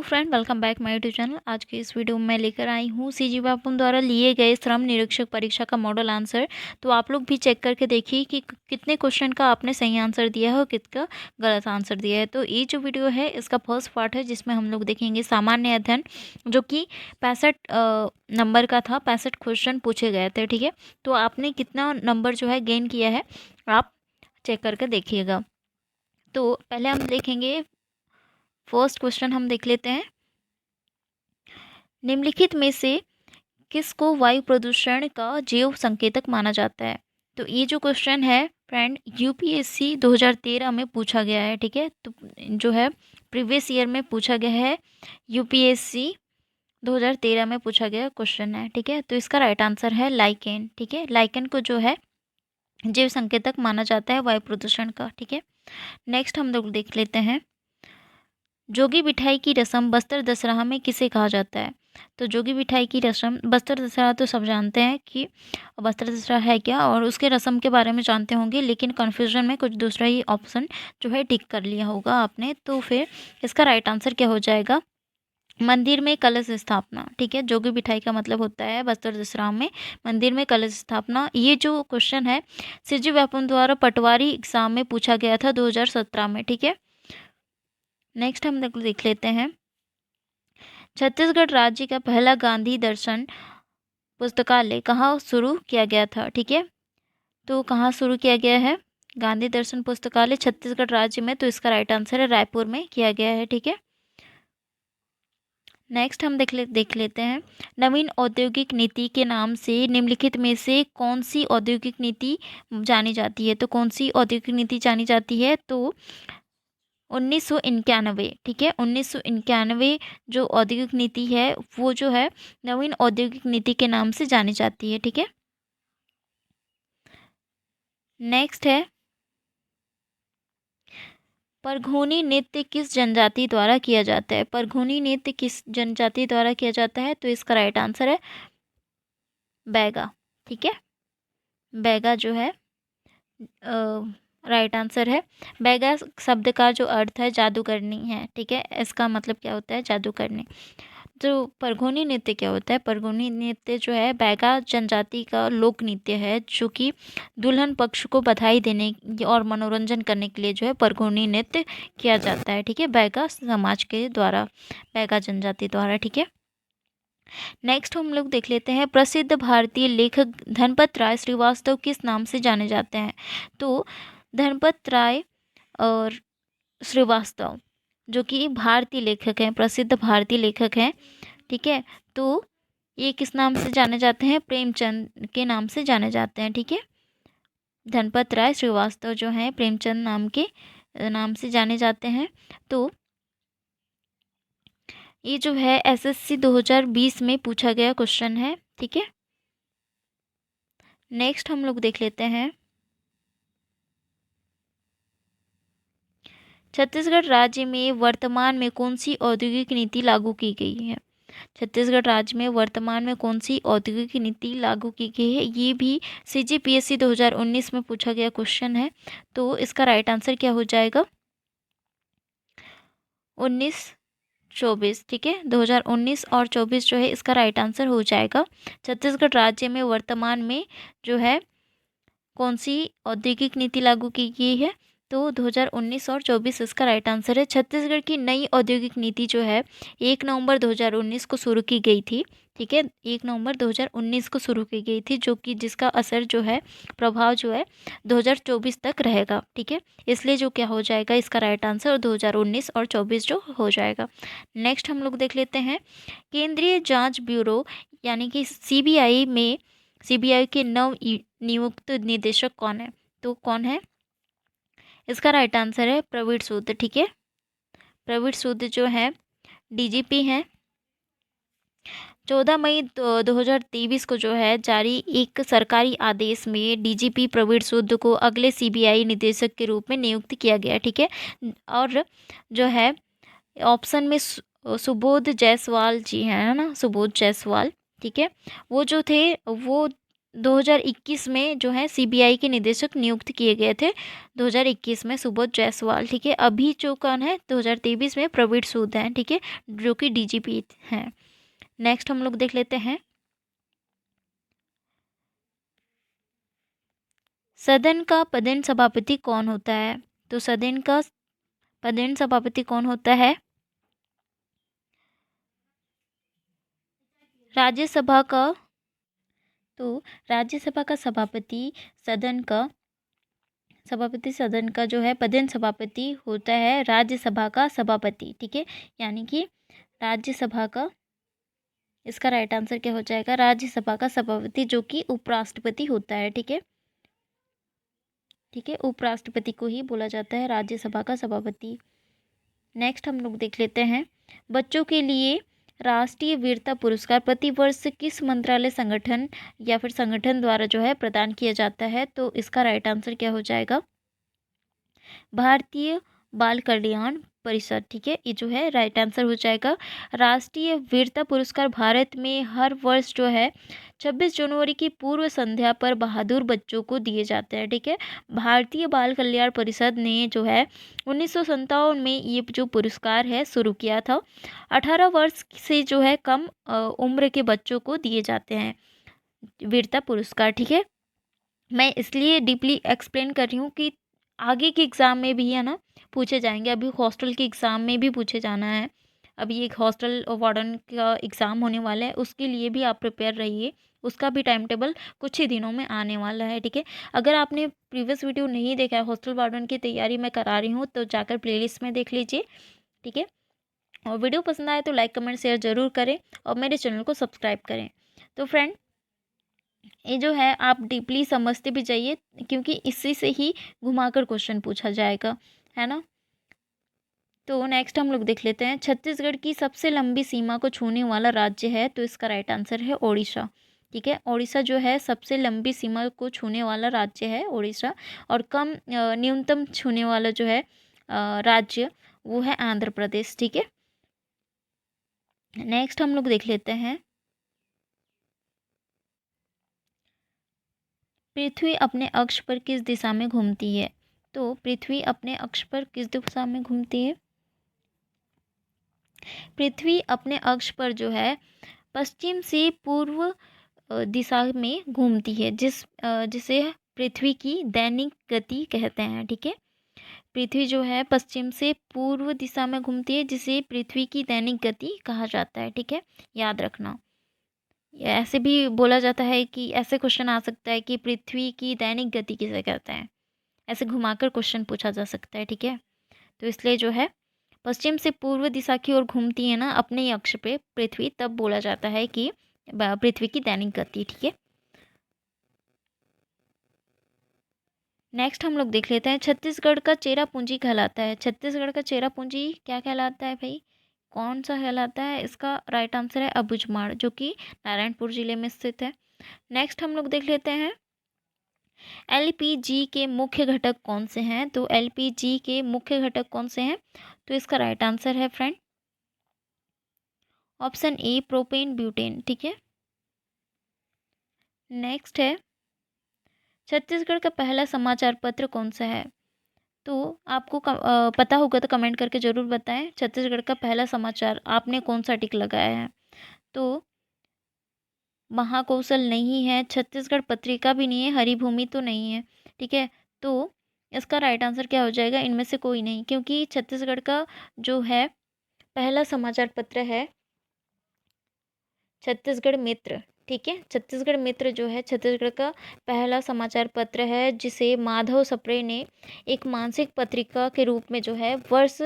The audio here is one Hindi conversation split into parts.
Friend, welcome back my YouTube channel. आज के इस वीडियो में मैं लेकर आई हूँ सीजी बापू द्वारा लिए गए श्रम निरीक्षक परीक्षा का मॉडल आंसर। तो आप लोग भी चेक करके देखिए कि कितने क्वेश्चन का आपने सही आंसर दिया है और कितना गलत आंसर दिया है। तो ये जो वीडियो है इसका फर्स्ट पार्ट है, जिसमें हम लोग देखेंगे सामान्य अध्ययन, जो कि 65 नंबर का था। 65 क्वेश्चन पूछे गए थे। ठीक है, तो आपने कितना नंबर जो है गेन किया है आप चेक करके देखिएगा। तो पहले हम देखेंगे, फर्स्ट क्वेश्चन हम देख लेते हैं। निम्नलिखित में से किसको वायु प्रदूषण का जैव संकेतक माना जाता है? तो ये जो क्वेश्चन है फ्रेंड, यूपीएससी 2013 में पूछा गया है। ठीक है, तो जो है प्रीवियस ईयर में पूछा गया है, यूपीएससी 2013 में पूछा गया क्वेश्चन है। ठीक है, तो इसका राइट आंसर है लाइकेन। ठीक है, लाइकेन को जो है जैव संकेतक माना जाता है वायु प्रदूषण का। ठीक है, नेक्स्ट हम लोग देख लेते हैं, जोगी मिठाई की रस्म बस्तर दशहरा में किसे कहा जाता है? तो जोगी मिठाई की रस्म, बस्तर दशहरा तो सब जानते हैं कि बस्तर दशहरा है क्या, और उसके रस्म के बारे में जानते होंगे, लेकिन कन्फ्यूजन में कुछ दूसरा ही ऑप्शन जो है टिक कर लिया होगा आपने। तो फिर इसका राइट आंसर क्या हो जाएगा? मंदिर में कलश स्थापना। ठीक है, जोगी मिठाई का मतलब होता है बस्तर दशहरा में मंदिर में कलश स्थापना। ये जो क्वेश्चन है सीजी व्यापम द्वारा पटवारी एग्जाम में पूछा गया था 2017 में। ठीक है, नेक्स्ट हम देख लेते हैं, छत्तीसगढ़ राज्य का पहला गांधी दर्शन पुस्तकालय कहाँ शुरू किया गया था? ठीक है, तो कहाँ शुरू किया गया है गांधी दर्शन पुस्तकालय? छत्तीसगढ़ राज्य में। तो इसका राइट आंसर है रायपुर में किया गया है। ठीक है, नेक्स्ट हम देख लेते हैं, नवीन औद्योगिक नीति के नाम से निम्नलिखित में से कौन सी औद्योगिक नीति जानी जाती है? तो कौन सी औद्योगिक नीति जानी जाती है? तो 1991। ठीक है, 1991 जो औद्योगिक नीति है वो जो है नवीन औद्योगिक नीति के नाम से जानी जाती है। ठीक है, नेक्स्ट है, परघोनी नृत्य किस जनजाति द्वारा किया जाता है? परघोनी नृत्य किस जनजाति द्वारा किया जाता है? तो इसका राइट आंसर है बैगा। ठीक है, बैगा जो है राइट आंसर है। बैगा शब्द का जो अर्थ है जादूगरनी है। ठीक है, इसका मतलब क्या होता है? जादूगरनी। जो परघोनी नृत्य क्या होता है? परघोनी नृत्य जो है बैगा जनजाति का लोक नृत्य है, जो कि दुल्हन पक्ष को बधाई देने और मनोरंजन करने के लिए जो है परघोनी नृत्य किया जाता है। ठीक है, बैगा समाज के द्वारा, बैगा जनजाति द्वारा। ठीक है, नेक्स्ट हम लोग देख लेते हैं, प्रसिद्ध भारतीय लेखक धनपत राय श्रीवास्तव किस नाम से जाने जाते हैं? तो धनपत राय और श्रीवास्तव जो कि भारतीय लेखक हैं, प्रसिद्ध भारतीय लेखक हैं। ठीक है, तो ये किस नाम से जाने जाते हैं? प्रेमचंद के नाम से जाने जाते हैं। ठीक है, धनपत राय श्रीवास्तव जो हैं प्रेमचंद नाम से जाने जाते हैं। तो ये जो है एसएससी 2020 में पूछा गया क्वेश्चन है। ठीक है, नेक्स्ट हम लोग देख लेते हैं, छत्तीसगढ़ राज्य में वर्तमान में कौन सी औद्योगिक नीति लागू की गई है? छत्तीसगढ़ राज्य में वर्तमान में कौन सी औद्योगिक नीति लागू की गई है? ये भी सीजीपीएससी 2019 में पूछा गया क्वेश्चन है। तो इसका राइट आंसर क्या हो जाएगा? 19-24। ठीक है, 2019 और 24 जो है इसका राइट आंसर हो जाएगा। छत्तीसगढ़ राज्य में वर्तमान में जो है कौन सी औद्योगिक नीति लागू की गई है? तो 2019 और 24 इसका राइट आंसर है। छत्तीसगढ़ की नई औद्योगिक नीति जो है 1 नवंबर 2019 को शुरू की गई थी। ठीक है, 1 नवंबर 2019 को शुरू की गई थी, जो कि जिसका असर जो है, प्रभाव जो है 2024 तक रहेगा। ठीक है, इसलिए जो क्या हो जाएगा इसका राइट आंसर 2019 और 24 जो हो जाएगा। नेक्स्ट हम लोग देख लेते हैं, केंद्रीय जांच ब्यूरो यानी कि सीबीआई में सीबीआई के नव नियुक्त निदेशक कौन है? तो कौन है? इसका राइट आंसर है प्रवीण सूद। ठीक है, प्रवीण सूद जो है डीजीपी हैं। 14 मई 2023 को जो है जारी एक सरकारी आदेश में डीजीपी प्रवीण सूद को अगले सीबीआई निदेशक के रूप में नियुक्त किया गया। ठीक है, और जो है ऑप्शन में सुबोध जायसवाल जी हैं, है ना, सुबोध जायसवाल। ठीक है, वो जो थे वो 2021 में जो है सीबीआई के निदेशक नियुक्त किए गए थे, 2021 में सुबोध जायसवाल, ठीक है। अभी जो कौन है 2023 में प्रवीण सूद हैं, ठीक है, जो कि डीजीपी हैं। नेक्स्ट हम लोग देख लेते हैं, सदन का पदेन सभापति कौन होता है? तो सदन का पदेन सभापति कौन होता है? राज्यसभा का, तो राज्यसभा का सदन का जो है पदेन सभापति होता है राज्यसभा का सभापति, ठीक है। यानी कि राज्यसभा का, इसका राइट आंसर क्या हो जाएगा? राज्यसभा का सभापति, जो कि उपराष्ट्रपति होता है, ठीक है। ठीक है, उपराष्ट्रपति को ही बोला जाता है राज्यसभा का सभापति। नेक्स्ट हम लोग देख लेते हैं, बच्चों के लिए राष्ट्रीय वीरता पुरस्कार प्रतिवर्ष किस मंत्रालय संगठन या फिर संगठन द्वारा जो है प्रदान किया जाता है? तो इसका राइट आंसर क्या हो जाएगा? भारतीय बाल कल्याण परिषद, ठीक है, ये जो है राइट आंसर हो जाएगा। राष्ट्रीय वीरता पुरस्कार भारत में हर वर्ष जो है 26 जनवरी की पूर्व संध्या पर बहादुर बच्चों को दिए जाते हैं, ठीक है। भारतीय बाल कल्याण परिषद ने जो है 1957 में ये जो पुरस्कार है शुरू किया था। 18 वर्ष से जो है कम उम्र के बच्चों को दिए जाते हैं वीरता पुरस्कार, ठीक है। मैं इसलिए डीपली एक्सप्लेन कर रही हूँ कि आगे के एग्ज़ाम में भी है ना पूछे जाएंगे। अभी हॉस्टल के एग्ज़ाम में भी पूछे जाना है। अभी एक हॉस्टल वार्डन का एग्ज़ाम होने वाला है, उसके लिए भी आप प्रिपेयर रहिए। उसका भी टाइम टेबल कुछ ही दिनों में आने वाला है, ठीक है। अगर आपने प्रीवियस वीडियो नहीं देखा है, हॉस्टल वार्डन की तैयारी मैं करा रही हूँ, तो जाकर प्लेलिस्ट में देख लीजिए, ठीक है। और वीडियो पसंद आए तो लाइक कमेंट शेयर ज़रूर करें और मेरे चैनल को सब्सक्राइब करें। तो फ्रेंड, ये जो है आप डीपली समझते भी जाइए, क्योंकि इसी से ही घुमाकर क्वेश्चन पूछा जाएगा, है ना। तो नेक्स्ट हम लोग देख लेते हैं, छत्तीसगढ़ की सबसे लंबी सीमा को छूने वाला राज्य है? तो इसका राइट आंसर है ओडिशा, ठीक है। ओडिशा जो है सबसे लंबी सीमा को छूने वाला राज्य है ओडिशा। और कम न्यूनतम छूने वाला जो है राज्य, वो है आंध्र प्रदेश, ठीक है। नेक्स्ट हम लोग देख लेते हैं, पृथ्वी अपने अक्ष पर किस दिशा में घूमती है? तो पृथ्वी अपने अक्ष पर किस दिशा में घूमती है? पृथ्वी अपने अक्ष पर जो है पश्चिम से पूर्व दिशा में घूमती है, जिसे पृथ्वी की दैनिक गति कहते हैं, ठीक है। पृथ्वी जो है पश्चिम से पूर्व दिशा में घूमती है, जिसे पृथ्वी की दैनिक गति कहा जाता है, ठीक है। याद रखना, ऐसे भी बोला जाता है कि ऐसे क्वेश्चन आ सकता है कि पृथ्वी की दैनिक गति किसे कहते हैं, ऐसे घुमाकर क्वेश्चन पूछा जा सकता है, ठीक है। तो इसलिए जो है पश्चिम से पूर्व दिशा की ओर घूमती है ना अपने ही अक्ष पे पृथ्वी, तब बोला जाता है कि पृथ्वी की दैनिक गति, ठीक है। नेक्स्ट हम लोग देख लेते हैं, छत्तीसगढ़ का चेरापूंजी कहलाता है? छत्तीसगढ़ का चेरापूंजी क्या कहलाता है भाई? कौन सा कहलाता है? इसका राइट आंसर है अबूझमाड़, जो कि नारायणपुर जिले में स्थित है। नेक्स्ट हम लोग देख लेते हैं, एलपीजी के मुख्य घटक कौन से हैं? तो एलपीजी के मुख्य घटक कौन से हैं? तो इसका राइट आंसर है friend option A, propane butane, ठीक है। नेक्स्ट है, छत्तीसगढ़ का पहला समाचार पत्र कौन सा है? तो आपको पता होगा तो कमेंट करके ज़रूर बताएं, छत्तीसगढ़ का पहला समाचार आपने कौन सा टिक लगाया है? तो महाकौशल नहीं है, छत्तीसगढ़ पत्रिका भी नहीं है, हरिभूमि तो नहीं है, ठीक है। तो इसका राइट आंसर क्या हो जाएगा? इनमें से कोई नहीं, क्योंकि छत्तीसगढ़ का जो है पहला समाचार पत्र है छत्तीसगढ़ मित्र, ठीक है। छत्तीसगढ़ मित्र जो है छत्तीसगढ़ का पहला समाचार पत्र है, जिसे माधव सप्रे ने एक मासिक पत्रिका के रूप में जो है वर्ष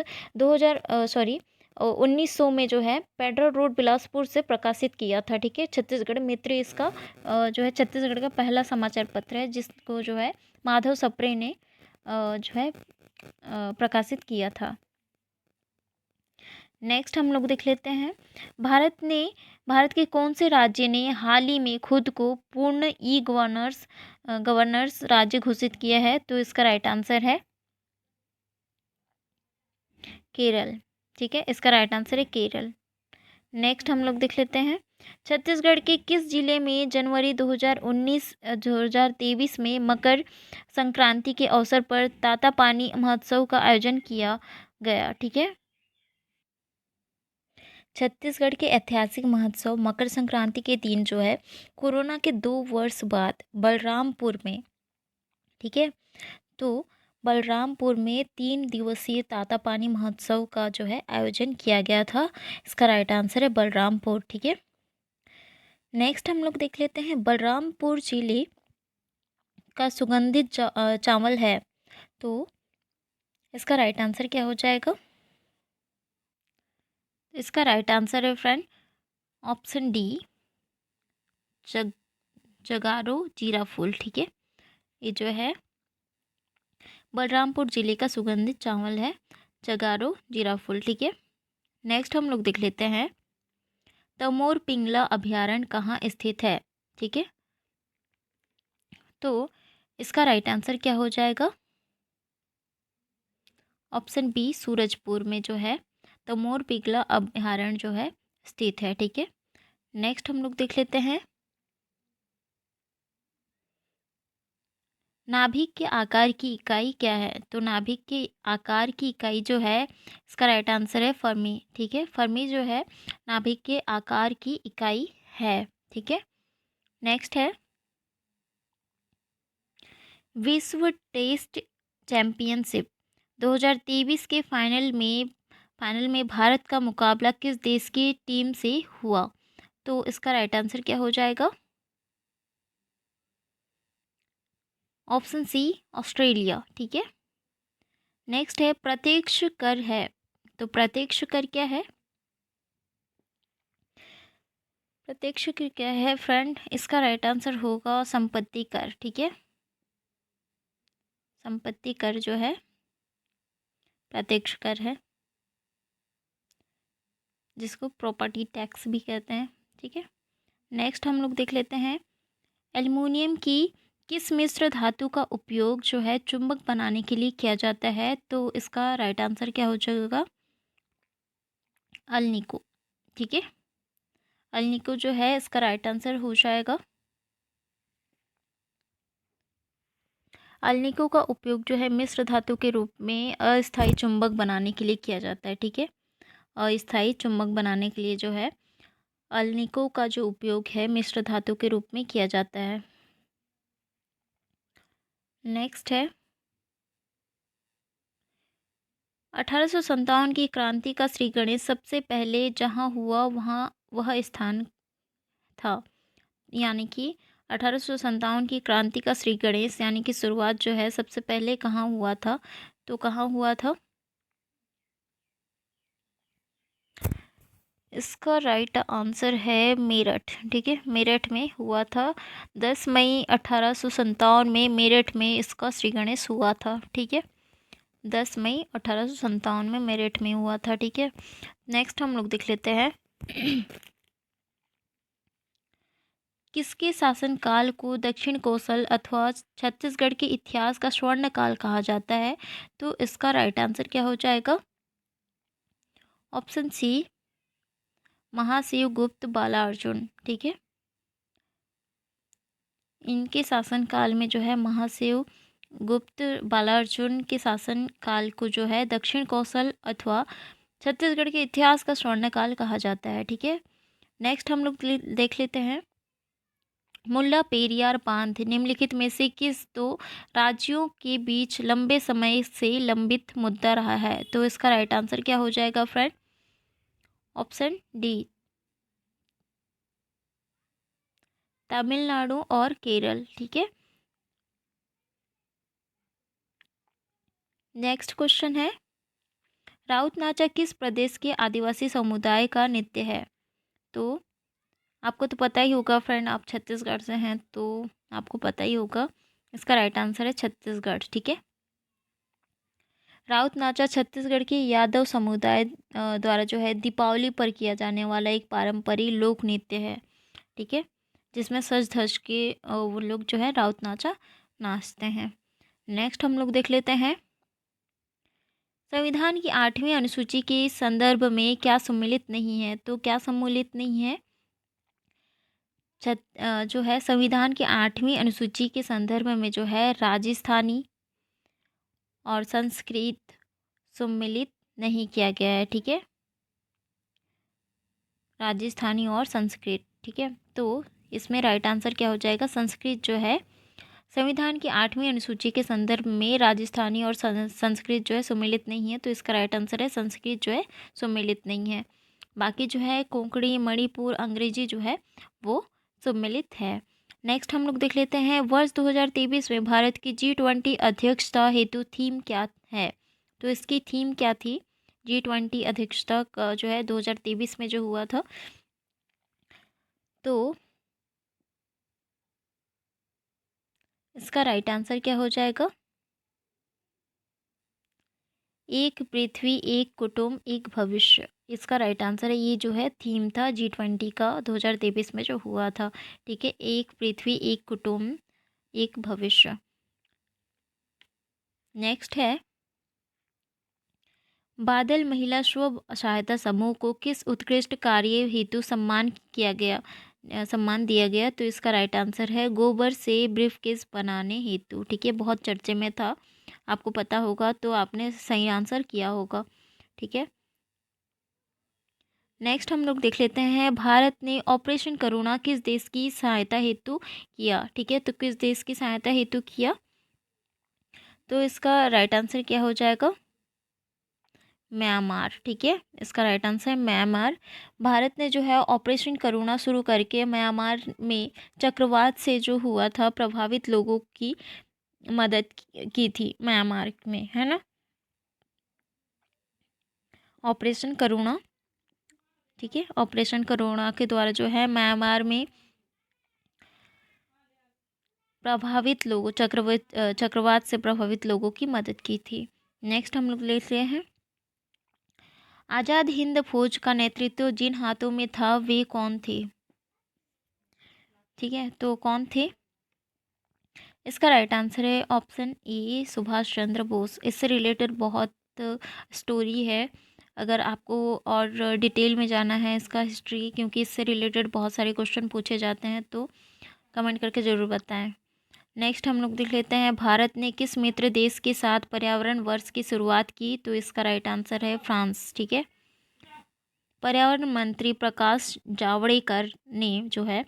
1900 में जो है पेड्रो रोड बिलासपुर से प्रकाशित किया था, ठीक है। छत्तीसगढ़ मित्र इसका जो है छत्तीसगढ़ का पहला समाचार पत्र है, जिसको जो है माधव सप्रे ने जो है प्रकाशित किया था। नेक्स्ट हम लोग देख लेते हैं, भारत के कौन से राज्य ने हाल ही में खुद को पूर्ण ई गवर्नर्स राज्य घोषित किया है? तो इसका राइट आंसर है केरल, ठीक है। इसका राइट आंसर है केरल। नेक्स्ट हम लोग देख लेते हैं, छत्तीसगढ़ के किस जिले में जनवरी 2023 में मकर संक्रांति के अवसर पर तातापानी महोत्सव का आयोजन किया गया? ठीक है। छत्तीसगढ़ के ऐतिहासिक महोत्सव मकर संक्रांति के दिन जो है कोरोना के 2 वर्ष बाद बलरामपुर में, ठीक है, तो बलरामपुर में 3 दिवसीय तातापानी महोत्सव का जो है आयोजन किया गया था। इसका राइट आंसर है बलरामपुर। ठीक है। नेक्स्ट हम लोग देख लेते हैं बलरामपुर जिले का सुगंधित चावल है, तो इसका राइट आंसर क्या हो जाएगा? इसका राइट आंसर है फ्रेंड ऑप्शन डी, जगारो जीरा फूल। ठीक है, ये जो है बलरामपुर जिले का सुगंधित चावल है जगारो जीरा फूल। ठीक है। नेक्स्ट हम लोग देख लेते हैं तमोर पिंगला अभयारण्य कहाँ स्थित है? ठीक है, तो इसका राइट आंसर क्या हो जाएगा? ऑप्शन बी, सूरजपुर में जो है तमोर पिंगला अभयारण्य जो है स्थित है। ठीक है। नेक्स्ट हम लोग देख लेते हैं नाभिक के आकार की इकाई क्या है? तो नाभिक के आकार की इकाई जो है इसका राइट आंसर है फर्मी। ठीक है, फर्मी जो है नाभिक के आकार की इकाई है। ठीक है। नेक्स्ट है विश्व टेस्ट चैंपियनशिप 2023 के फाइनल में भारत का मुकाबला किस देश की टीम से हुआ? तो इसका राइट आंसर क्या हो जाएगा? Option C, Australia. ठीक है। नेक्स्ट है प्रत्यक्ष कर है, तो प्रत्यक्ष कर क्या है? प्रत्यक्ष कर क्या है फ्रेंड? इसका राइट आंसर होगा संपत्ति कर। ठीक है, संपत्ति कर जो है प्रत्यक्ष कर है, जिसको प्रॉपर्टी टैक्स भी कहते हैं। ठीक है। नेक्स्ट हम लोग देख लेते हैं एल्युमिनियम की किस मिश्र धातु का उपयोग जो है चुंबक बनाने के लिए किया जाता है? तो इसका राइट आंसर क्या हो जाएगा? अल्निको। ठीक है, अल्निको जो है इसका राइट आंसर हो जाएगा। अल्निको का उपयोग जो है मिश्र धातु के रूप में अस्थायी चुंबक बनाने के लिए किया जाता है। ठीक है, अस्थायी चुंबक बनाने के लिए जो है अल्निको का जो उपयोग है मिश्र धातु के रूप में किया जाता है। नेक्स्ट है 1857 की क्रांति का श्री गणेश सबसे पहले जहाँ हुआ वहाँ वह स्थान था, यानी कि 1857 की क्रांति का श्री गणेश यानी कि शुरुआत जो है सबसे पहले कहाँ हुआ था? तो कहाँ हुआ था? इसका राइट आंसर है मेरठ। ठीक है, मेरठ में हुआ था। 10 मई 1857 में मेरठ में इसका श्री गणेश हुआ था। ठीक है, 10 मई 1857 में मेरठ में हुआ था। ठीक है। नेक्स्ट हम लोग देख लेते हैं किसके शासनकाल को दक्षिण कौशल अथवा छत्तीसगढ़ के इतिहास का स्वर्ण काल कहा जाता है? तो इसका राइट आंसर क्या हो जाएगा? ऑप्शन सी, महाशिव गुप्त बालार्जुन। ठीक है, इनके शासनकाल में जो है महाशिव गुप्त बालार्जुन के शासन काल को जो है दक्षिण कौशल अथवा छत्तीसगढ़ के इतिहास का स्वर्णकाल कहा जाता है। ठीक है। नेक्स्ट हम लोग देख लेते हैं मुल्ला पेरियार बांध निम्नलिखित में से किस दो राज्यों के बीच लंबे समय से लंबित मुद्दा रहा है? तो इसका राइट आंसर क्या हो जाएगा फ्रेंड? ऑप्शन डी, तमिलनाडु और केरल। ठीक है। नेक्स्ट क्वेश्चन है राउत नाचा किस प्रदेश के आदिवासी समुदाय का नृत्य है? तो आपको तो पता ही होगा फ्रेंड, आप छत्तीसगढ़ से हैं तो आपको पता ही होगा। इसका राइट आंसर है छत्तीसगढ़। ठीक है, राउत नाचा छत्तीसगढ़ के यादव समुदाय द्वारा जो है दीपावली पर किया जाने वाला एक पारंपरिक लोक नृत्य है। ठीक है, जिसमें सज धज के वो लोग जो है राउत नाचा नाचते हैं। नेक्स्ट हम लोग देख लेते हैं संविधान की 8वीं अनुसूची के संदर्भ में क्या सम्मिलित नहीं है? तो क्या सम्मिलित नहीं है? जो है संविधान की 8वीं अनुसूची के संदर्भ में जो है राजस्थानी और संस्कृत सम्मिलित नहीं किया गया है, ठीक है। राजस्थानी और संस्कृत, ठीक है। तो इसमें राइट आंसर क्या हो जाएगा, संस्कृत जो है संविधान की 8वीं अनुसूची के संदर्भ में राजस्थानी और संस्कृत जो है सम्मिलित नहीं है, तो इसका राइट आंसर है संस्कृत जो है सम्मिलित नहीं है। बाकी जो है कोंकणी, मणिपुर, अंग्रेजी जो है वो सम्मिलित है। नेक्स्ट हम लोग देख लेते हैं, वर्ष 2023 में भारत की G20 अध्यक्षता हेतु थीम क्या है। तो इसकी थीम क्या थी, G20 अध्यक्षता का जो है 2023 में जो हुआ था, तो इसका राइट आंसर क्या हो जाएगा, एक पृथ्वी, एक कुटुंब, एक भविष्य। इसका राइट आंसर है, ये जो है थीम था G20 का 2023 में जो हुआ था, ठीक है। एक पृथ्वी, एक कुटुंब, एक भविष्य। नेक्स्ट है, बादल महिला स्व सहायता समूह को किस उत्कृष्ट कार्य हेतु सम्मान दिया गया। तो इसका राइट आंसर है गोबर से ब्रीफकेस बनाने हेतु, ठीक है। बहुत चर्चे में था, आपको पता होगा तो आपने सही आंसर किया होगा, ठीक है। नेक्स्ट हम लोग देख लेते हैं, भारत ने ऑपरेशन करुणा किस देश की सहायता हेतु किया, ठीक है। तो किस देश की सहायता हेतु किया, तो इसका राइट आंसर क्या हो जाएगा, म्यांमार, ठीक है। इसका राइट आंसर है म्यांमार। भारत ने जो है ऑपरेशन करुणा शुरू करके म्यांमार में चक्रवात से जो हुआ था प्रभावित लोगों की मदद की थी म्यांमार में, है ना, ऑपरेशन करुणा, ठीक है। ऑपरेशन करुणा के द्वारा जो है म्यांमार में प्रभावित लोगों चक्रवात से प्रभावित लोगों की मदद की थी। नेक्स्ट हम लोग लेते हैं, आज़ाद हिंद फौज का नेतृत्व जिन हाथों में था वे कौन थे, ठीक है। तो कौन थे, इसका राइट आंसर है ऑप्शन ए, सुभाष चंद्र बोस। इससे रिलेटेड बहुत स्टोरी है, अगर आपको और डिटेल में जाना है इसका हिस्ट्री, क्योंकि इससे रिलेटेड बहुत सारे क्वेश्चन पूछे जाते हैं, तो कमेंट करके ज़रूर बताएं। नेक्स्ट हम लोग देख लेते हैं, भारत ने किस मित्र देश के साथ पर्यावरण वर्ष की शुरुआत की। तो इसका राइट आंसर है फ्रांस, ठीक है। पर्यावरण मंत्री प्रकाश जावड़ेकर ने जो है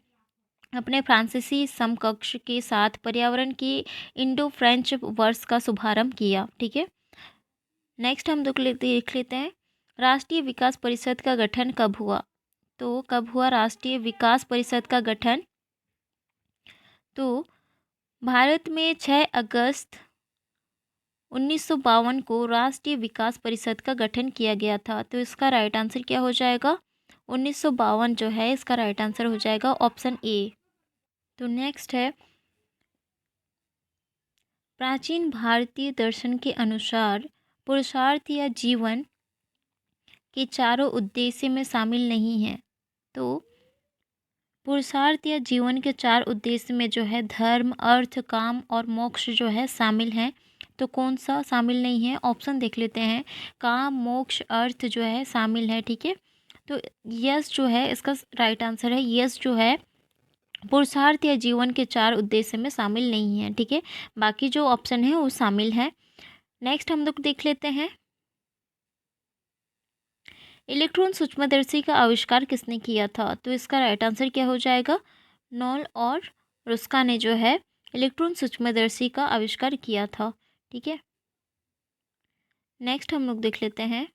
अपने फ्रांसीसी समकक्ष के साथ पर्यावरण की इंडो फ्रेंच वर्ष का शुभारंभ किया, ठीक है। नेक्स्ट हम देख लेते हैं, राष्ट्रीय विकास परिषद का गठन कब हुआ। तो कब हुआ राष्ट्रीय विकास परिषद का गठन, तो भारत में 6 अगस्त 1952 को राष्ट्रीय विकास परिषद का गठन किया गया था। तो इसका राइट आंसर क्या हो जाएगा, 1952 जो है इसका राइट आंसर हो जाएगा ऑप्शन ए। तो नेक्स्ट है, प्राचीन भारतीय दर्शन के अनुसार पुरुषार्थ या जीवन के चारों उद्देश्य में शामिल नहीं है। तो पुरुषार्थ या जीवन के 4 उद्देश्य में जो है धर्म, अर्थ, काम और मोक्ष जो है शामिल हैं। तो कौन सा शामिल नहीं है, ऑप्शन देख लेते हैं, काम, मोक्ष, अर्थ जो है शामिल है, ठीक है। तो यस जो है इसका राइट आंसर है, यस जो है पुरुषार्थ या जीवन के 4 उद्देश्य में शामिल नहीं है, ठीक है। बाकी जो ऑप्शन है वो शामिल है। नेक्स्ट हम लोग देख लेते हैं, इलेक्ट्रॉन सूक्ष्मदर्शी का आविष्कार किसने किया था। तो इसका राइट आंसर क्या हो जाएगा, नॉल और रुस्का ने जो है इलेक्ट्रॉन सूक्ष्मदर्शी का आविष्कार किया था, ठीक है। नेक्स्ट हम लोग देख लेते हैं,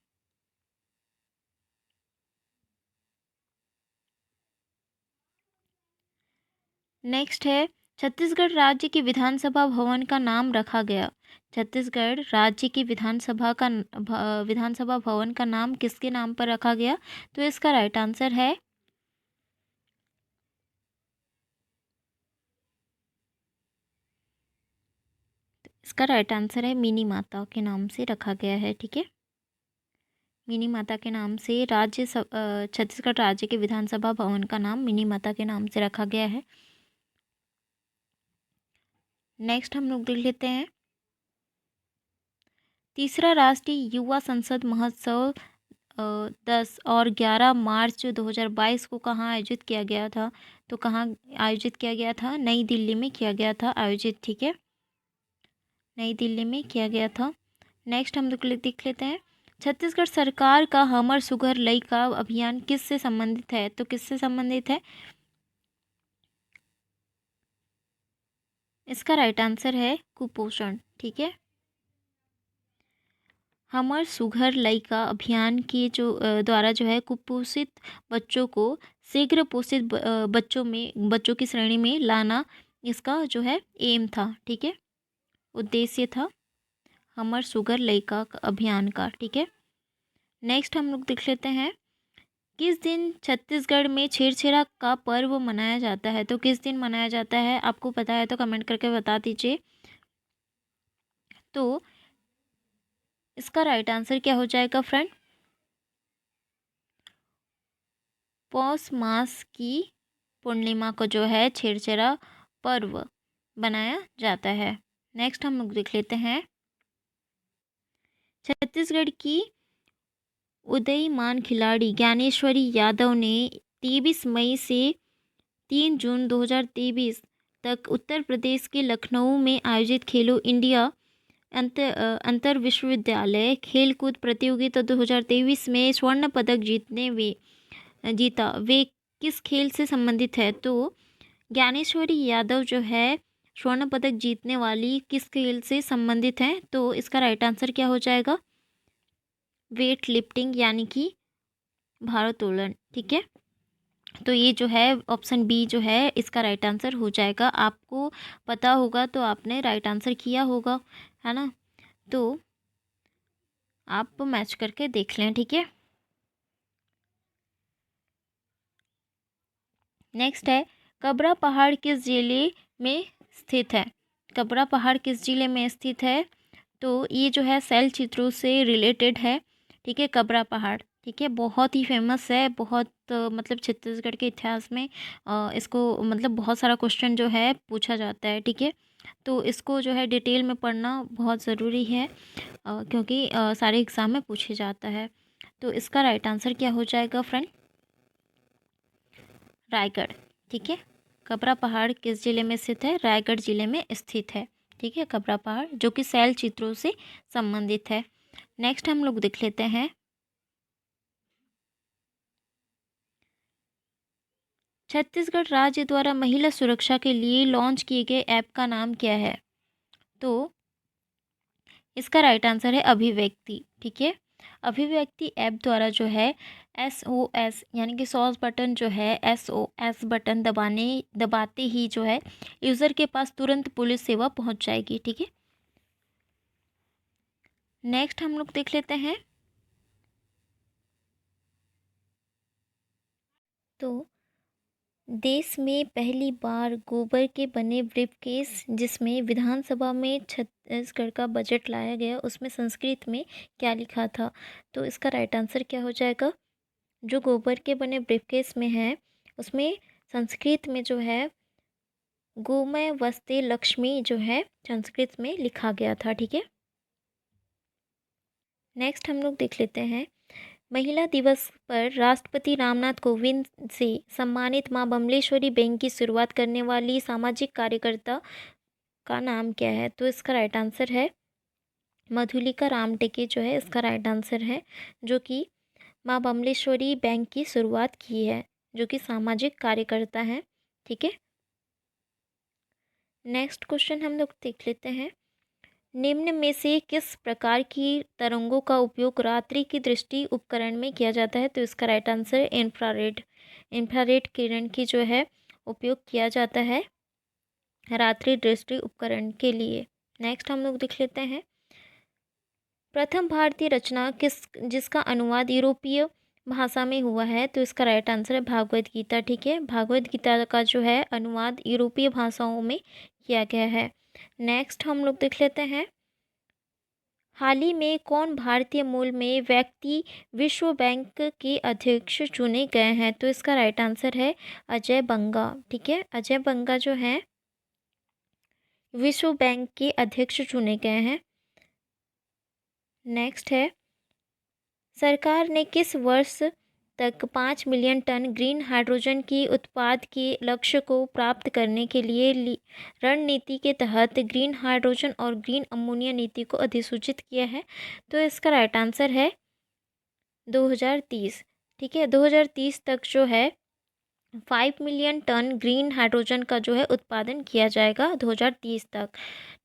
नेक्स्ट है, छत्तीसगढ़ राज्य की विधानसभा भवन का नाम रखा गया। छत्तीसगढ़ राज्य की विधानसभा भवन का नाम किसके नाम पर रखा गया। तो इसका राइट आंसर है, इसका राइट आंसर है मिनी माता के नाम से रखा गया है, ठीक है। मिनी माता के नाम से छत्तीसगढ़ राज्य के विधानसभा भवन का नाम मिनी माता के नाम से रखा गया है। नेक्स्ट हम लोग देख लेते हैं, तीसरा राष्ट्रीय युवा संसद महोत्सव 10 और 11 मार्च 2022 को कहाँ आयोजित किया गया था? तो कहाँ आयोजित किया गया था? नई दिल्ली में किया गया था आयोजित, ठीक है, नई दिल्ली में किया गया था। नेक्स्ट हम लोग देख लेते हैं, छत्तीसगढ़ सरकार का हमर सुघर लई का अभियान किससे संबंधित है? तो किससे संबंधित है? इसका राइट आंसर है कुपोषण, ठीक है। हमर सुघर लइका अभियान के जो द्वारा जो है कुपोषित बच्चों को शीघ्र पोषित बच्चों की श्रेणी में लाना इसका जो है एम था, ठीक है, उद्देश्य था हमर सुघर लइका अभियान का, ठीक है। नेक्स्ट हम लोग देख लेते हैं, किस दिन छत्तीसगढ़ में छेरछेरा का पर्व मनाया जाता है? तो किस दिन मनाया जाता है? आपको पता है तो कमेंट करके बता दीजिए। तो इसका राइट आंसर क्या हो जाएगा फ्रेंड? पौष मास की पूर्णिमा को जो है छेरछेरा पर्व बनाया जाता है। नेक्स्ट हम लोग देख लेते हैं, छत्तीसगढ़ की उदयीमान खिलाड़ी ज्ञानेश्वरी यादव ने 23 मई से 3 जून 2023 तक उत्तर प्रदेश के लखनऊ में आयोजित खेलो इंडिया अंतर विश्वविद्यालय खेलकूद प्रतियोगिता 2023 में स्वर्ण पदक जीता। वे किस खेल से संबंधित है? तो ज्ञानेश्वरी यादव जो है स्वर्ण पदक जीतने वाली किस खेल से संबंधित है? तो इसका राइट आंसर क्या हो जाएगा? वेट लिफ्टिंग यानी कि भारोत्तोलन, ठीक है। तो ये जो है ऑप्शन बी जो है इसका राइट आंसर हो जाएगा। आपको पता होगा तो आपने राइट आंसर किया होगा, है ना। तो आप मैच करके देख लें, ठीक है। नेक्स्ट है, कबरा पहाड़ किस जिले में स्थित है? कबरा पहाड़ किस जिले में स्थित है? तो ये जो है शैल चित्रों से रिलेटेड है, ठीक है, कबरा पहाड़, ठीक है, बहुत ही फेमस है, बहुत मतलब छत्तीसगढ़ के इतिहास में इसको मतलब बहुत सारा क्वेश्चन जो है पूछा जाता है, ठीक है। तो इसको जो है डिटेल में पढ़ना बहुत ज़रूरी है क्योंकि सारे एग्ज़ाम में पूछे जाता है। तो इसका राइट आंसर क्या हो जाएगा फ्रेंड? रायगढ़, ठीक है। कबरा पहाड़ किस जिले में स्थित है? रायगढ़ जिले में स्थित है, ठीक है, कबरा पहाड़ जो कि शैल चित्रों से संबंधित है। नेक्स्ट हम लोग देख लेते हैं, छत्तीसगढ़ राज्य द्वारा महिला सुरक्षा के लिए लॉन्च किए गए ऐप का नाम क्या है? तो इसका राइट आंसर है अभिव्यक्ति, ठीक है। अभिव्यक्ति ऐप द्वारा जो है SOS यानी कि सॉस बटन जो है SOS बटन दबाते ही जो है यूज़र के पास तुरंत पुलिस सेवा पहुंच जाएगी, ठीक है। नेक्स्ट हम लोग देख लेते हैं, तो देश में पहली बार गोबर के बने ब्रीफकेस जिसमें विधानसभा में छत्तीसगढ़ का बजट लाया गया उसमें संस्कृत में क्या लिखा था? तो इसका राइट आंसर क्या हो जाएगा? जो गोबर के बने ब्रीफकेस में है उसमें संस्कृत में जो है गोमय वस्ते लक्ष्मी जो है संस्कृत में लिखा गया था, ठीक है। नेक्स्ट हम लोग देख लेते हैं, महिला दिवस पर राष्ट्रपति रामनाथ कोविंद से सम्मानित मां बमलेश्वरी बैंक की शुरुआत करने वाली सामाजिक कार्यकर्ता का नाम क्या है? तो इसका राइट आंसर है मधुलिका रामटेके जो है इसका राइट आंसर है, जो कि मां बमलेश्वरी बैंक की शुरुआत की है, जो कि सामाजिक कार्यकर्ता हैं, ठीक है। नेक्स्ट क्वेश्चन हम लोग देख लेते हैं, निम्न में से किस प्रकार की तरंगों का उपयोग रात्रि की दृष्टि उपकरण में किया जाता है? तो इसका राइट आंसर है इंफ्रारेड। इंफ्रारेड किरण की जो है उपयोग किया जाता है रात्रि दृष्टि उपकरण के लिए। नेक्स्ट हम लोग देख लेते हैं, प्रथम भारतीय रचना जिसका अनुवाद यूरोपीय भाषा में हुआ है? तो इसका राइट आंसर है भागवत गीता, ठीक है। भागवत गीता का जो है अनुवाद यूरोपीय भाषाओं में किया गया है। नेक्स्ट हम लोग देख लेते हैं, हाल ही में कौन भारतीय मूल में व्यक्ति विश्व बैंक के अध्यक्ष चुने गए हैं? तो इसका राइट आंसर है अजय बंगा, ठीक है। अजय बंगा जो हैं विश्व बैंक के अध्यक्ष चुने गए हैं। नेक्स्ट है, सरकार ने किस वर्ष तक 5 मिलियन टन ग्रीन हाइड्रोजन की उत्पाद के लक्ष्य को प्राप्त करने के लिए रणनीति के तहत ग्रीन हाइड्रोजन और ग्रीन अमोनिया नीति को अधिसूचित किया है? तो इसका राइट आंसर है 2030। ठीक है, 2030 तक जो है 5 मिलियन टन ग्रीन हाइड्रोजन का जो है उत्पादन किया जाएगा 2030 तक।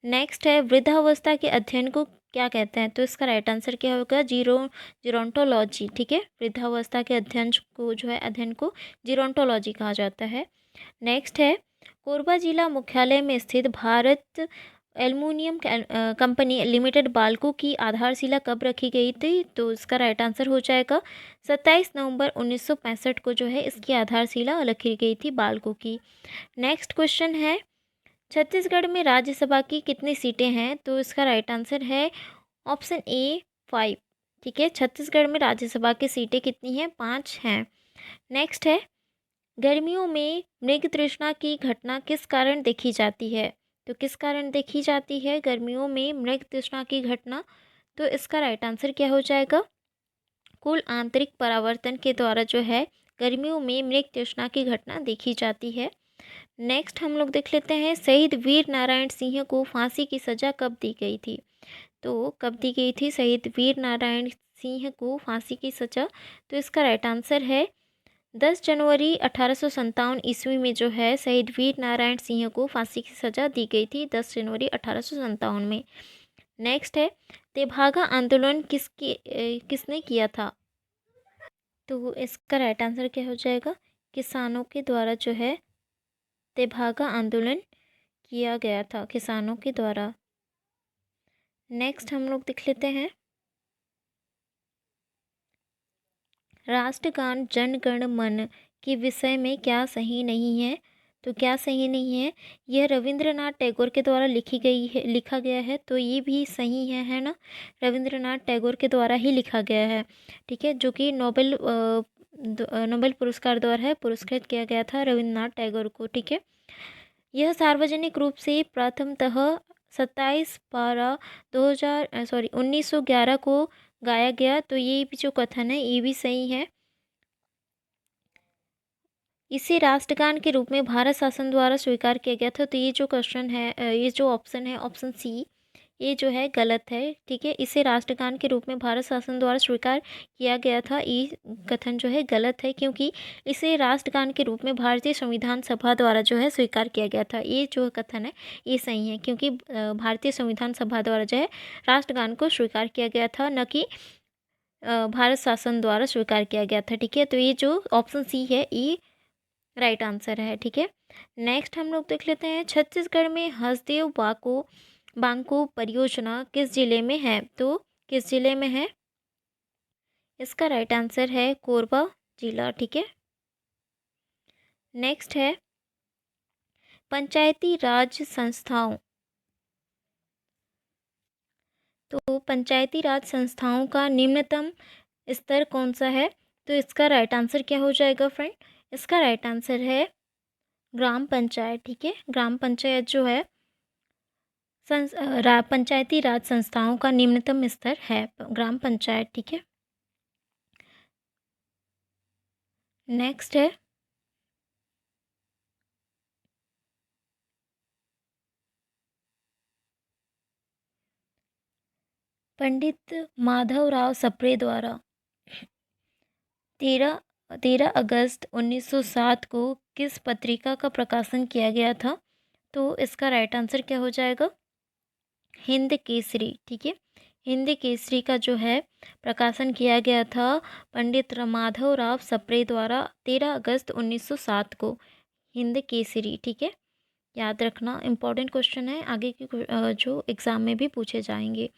नेक्स्ट है, वृद्धावस्था के अध्ययन को क्या कहते हैं? तो इसका राइट आंसर क्या होगा? जीरोंटोलॉजी। ठीक है, वृद्धावस्था के अध्ययन को जीरोंटोलॉजी कहा जाता है। नेक्स्ट है, कोरबा जिला मुख्यालय में स्थित Bharat aluminium company limited Balco की आधारशिला कब रखी गई थी? तो इसका राइट आंसर हो जाएगा 27 नवंबर 1965 को जो है इसकी आधारशिला रखी गई थी बाल्को की। नेक्स्ट क्वेश्चन है, छत्तीसगढ़ में राज्यसभा की कितनी सीटें हैं? तो इसका राइट आंसर है ऑप्शन ए 5। ठीक है, छत्तीसगढ़ में राज्यसभा की सीटें कितनी हैं? 5 हैं। नेक्स्ट है, गर्मियों में मृग तृष्णा की घटना किस कारण देखी जाती है? तो किस कारण देखी जाती है गर्मियों में मृग तृष्णा की घटना? तो इसका राइट आंसर क्या हो जाएगा? कुल आंतरिक परावर्तन के द्वारा जो है गर्मियों में मृग तृष्णा की घटना देखी जाती है। नेक्स्ट हम लोग देख लेते हैं, शहीद वीर नारायण सिंह को फांसी की सज़ा कब दी गई थी? तो कब दी गई थी शहीद वीर नारायण सिंह को फांसी की सज़ा? तो इसका राइट आंसर है 10 जनवरी 1857 ईस्वी में जो है शहीद वीर नारायण सिंह को फांसी की सज़ा दी गई थी 10 जनवरी 1857 में। नेक्स्ट है, तेभागा आंदोलन किसने किया था? तो इसका राइट आंसर क्या हो जाएगा? किसानों के द्वारा जो है तेभागा आंदोलन किया गया था, किसानों के द्वारा। नेक्स्ट हम लोग देख लेते हैं, राष्ट्रगान जन गण मन के विषय में क्या सही नहीं है? तो क्या सही नहीं है? यह रविंद्रनाथ टैगोर के द्वारा लिखा गया है, तो ये भी सही है ना? रविंद्रनाथ टैगोर के द्वारा ही लिखा गया है। ठीक है, जो कि नोबेल पुरस्कार द्वारा है पुरस्कृत किया गया था रविंद्रनाथ टैगोर को। ठीक है, यह सार्वजनिक रूप से प्रथमतः 1911 को गाया गया, तो ये भी जो कथन है ये भी सही है। इसे राष्ट्रगान के रूप में भारत शासन द्वारा स्वीकार किया गया था, तो ये जो क्वेश्चन है ये जो ऑप्शन है ऑप्शन सी ये जो है गलत है। ठीक है, इसे राष्ट्रगान के रूप में भारत शासन द्वारा स्वीकार किया गया था, ये कथन जो है गलत है, क्योंकि इसे राष्ट्रगान के रूप में भारतीय संविधान सभा द्वारा जो है स्वीकार किया गया था। ये जो कथन है ये सही है, क्योंकि भारतीय संविधान सभा द्वारा जो है राष्ट्रगान को स्वीकार किया गया था, न कि भारत शासन द्वारा स्वीकार किया गया था। ठीक है, तो ये जो ऑप्शन सी है ये राइट आंसर है। ठीक है, नेक्स्ट हम लोग देख लेते हैं, छत्तीसगढ़ में हसदेव बांको परियोजना किस जिले में है? तो किस जिले में है? इसका राइट आंसर है कोरबा जिला। ठीक है, नेक्स्ट है, पंचायती राज संस्थाओं। तो पंचायती राज संस्थाओं का निम्नतम स्तर कौन सा है? तो इसका राइट आंसर क्या हो जाएगा फ्रेंड? इसका राइट आंसर है ग्राम पंचायत। ठीक है, ग्राम पंचायत जो है पंचायती राज संस्थाओं का निम्नतम स्तर है ग्राम पंचायत। ठीक है, नेक्स्ट है, पंडित माधवराव सप्रे द्वारा 13 अगस्त 1907 को किस पत्रिका का प्रकाशन किया गया था? तो इसका राइट आंसर क्या हो जाएगा? हिंद केसरी। ठीक है, हिंद केसरी का जो है प्रकाशन किया गया था पंडित माधवराव सप्रे द्वारा 13 अगस्त 1907 को, हिंद केसरी। ठीक है, याद रखना, इम्पॉर्टेंट क्वेश्चन है, आगे की जो एग्ज़ाम में भी पूछे जाएंगे।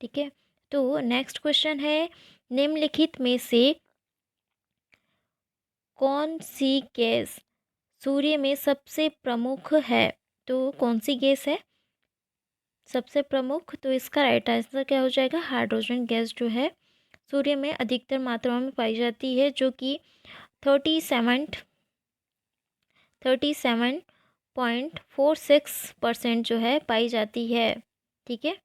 ठीक है, तो नेक्स्ट क्वेश्चन है, निम्नलिखित में से कौन सी गैस सूर्य में सबसे प्रमुख है? तो कौन सी गैस है सबसे प्रमुख? तो इसका राइट आंसर क्या हो जाएगा? हाइड्रोजन गैस जो है सूर्य में अधिकतर मात्रा में पाई जाती है, जो कि 37.46% जो है पाई जाती है। ठीक है,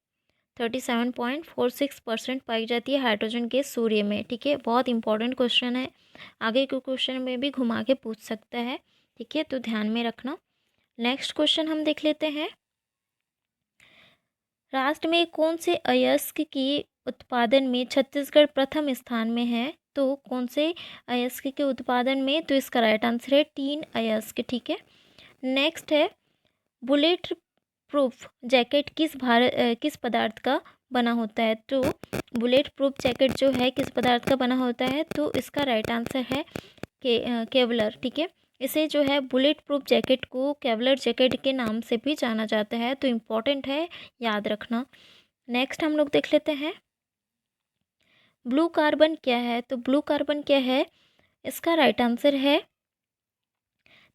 37.46% पाई जाती है हाइड्रोजन गैस सूर्य में। ठीक है, बहुत इंपॉर्टेंट क्वेश्चन है, आगे के क्वेश्चन में भी घुमा के पूछ सकता है। ठीक है, तो ध्यान में रखना। नेक्स्ट क्वेश्चन हम देख लेते हैं। राष्ट्र में कौन से अयस्क की उत्पादन में छत्तीसगढ़ प्रथम स्थान में है? तो कौन से अयस्क के उत्पादन में? तो इसका राइट आंसर है टीन अयस्क। ठीक है, नेक्स्ट है बुलेट प्रूफ जैकेट किस पदार्थ का बना होता है? तो बुलेट प्रूफ जैकेट जो है किस पदार्थ का बना होता है? तो इसका राइट आंसर है केवलर। ठीक है, इसे जो है बुलेट प्रूफ जैकेट को केवलर जैकेट के नाम से भी जाना जाता है, तो इम्पॉर्टेंट है, याद रखना। नेक्स्ट हम लोग देख लेते हैं ब्लू कार्बन क्या है? तो ब्लू कार्बन क्या है? इसका राइट आंसर है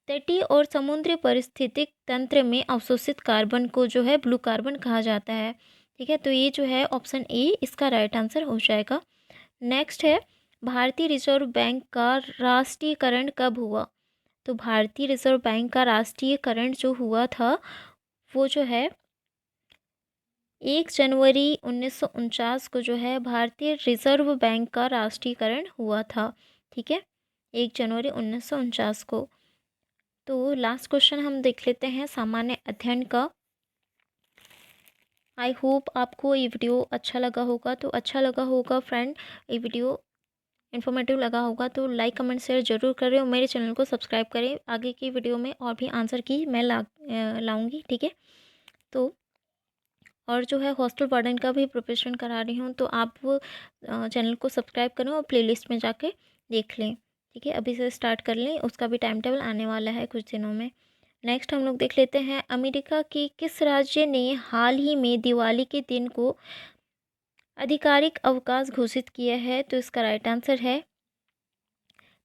तटीय और समुद्री पारिस्थितिक तंत्र में अवशोषित कार्बन को जो है ब्लू कार्बन कहा जाता है। ठीक है, तो ये जो है ऑप्शन ए इसका राइट आंसर हो जाएगा। नेक्स्ट है भारतीय रिजर्व बैंक का राष्ट्रीयकरण कब हुआ? तो भारतीय रिजर्व बैंक का राष्ट्रीयकरण जो हुआ था वो जो है 1 जनवरी 1949 को जो है भारतीय रिजर्व बैंक का राष्ट्रीयकरण हुआ था। ठीक है, 1 जनवरी 1949 को। तो लास्ट क्वेश्चन हम देख लेते हैं सामान्य अध्ययन का। आई होप आपको ये वीडियो अच्छा लगा होगा। तो अच्छा लगा होगा फ्रेंड, ये वीडियो इन्फॉर्मेटिव लगा होगा तो लाइक कमेंट शेयर जरूर करें और मेरे चैनल को सब्सक्राइब करें। आगे की वीडियो में और भी आंसर की मैं लाऊंगी। ठीक है, तो और जो है हॉस्टल वार्डन का भी प्रिपरेशन करा रही हूँ, तो आप चैनल को सब्सक्राइब करें और प्लेलिस्ट में जाके देख लें। ठीक है, अभी से स्टार्ट कर लें, उसका भी टाइम टेबल आने वाला है कुछ दिनों में। नेक्स्ट हम लोग देख लेते हैं अमेरिका की किस राज्य ने हाल ही में दिवाली के दिन को आधिकारिक अवकाश घोषित किया है? तो इसका राइट आंसर है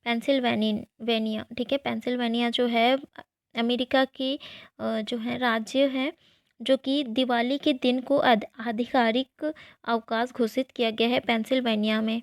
पेंसिल्वेनिया। ठीक है, पेंसिल्वेनिया जो है अमेरिका की जो है राज्य है जो कि दिवाली के दिन को आधिकारिक अवकाश घोषित किया गया है पेंसिल्वेनिया में।